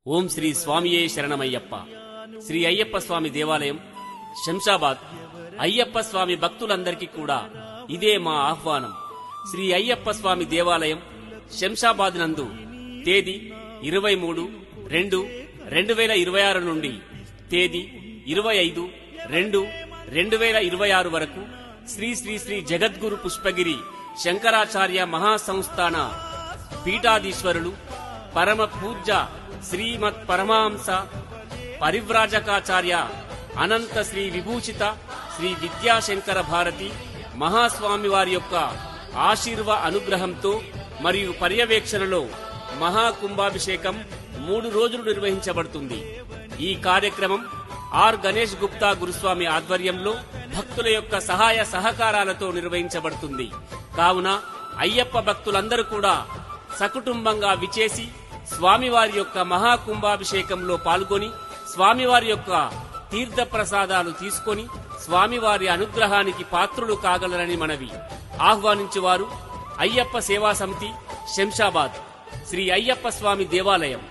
ఓం శ్రీ స్వామియే శరణమయ్యప్ప. శ్రీ అయ్యప్ప స్వామి దేవాలయం శంషాబాద్. అయ్యప్ప స్వామి భక్తులందరికీ కూడా ఇదే మా ఆహ్వానం. శ్రీ అయ్యప్ప స్వామి దేవాలయం శంషాబాద్ నందు తేదీ 23/2/2026 నుండి తేదీ 25/2/2026 వరకు శ్రీ శ్రీ శ్రీ జగద్గురు పుష్పగిరి శంకరాచార్య మహాసంస్థాన పీఠాధీశ్వరులు పరమ పూజ్య శ్రీమత్ పరమహంస పరివ్రాజకాచార్య అనంత శ్రీ విభూషిత శ్రీ విద్యాశంకర భారతి మహాస్వామి వారి యొక్క అనుగ్రహంతో మరియు పర్యవేక్షణలో మహాకుంభాభిషేకం 3 రోజులు నిర్వహించబడుతుంది. ఈ కార్యక్రమం ఆర్ గణేష్ గుప్తా గురుస్వామి ఆధ్వర్యంలో భక్తుల యొక్క సహాయ సహకారాలతో నిర్వహించబడుతుంది. కావున అయ్యప్ప భక్తులందరూ కూడా సకుటుంబంగా విచేసి స్వామివారి యొక్క మహాకుంభాభిషేకంలో పాల్గొని స్వామివారి యొక్క తీర్థ ప్రసాదాలు తీసుకొని స్వామివారి అనుగ్రహానికి పాత్రులు కాగలరని మనవి. ఆహ్వానించువారు అయ్యప్ప సేవా సమితి శంషాబాద్ శ్రీ అయ్యప్ప స్వామి దేవాలయం.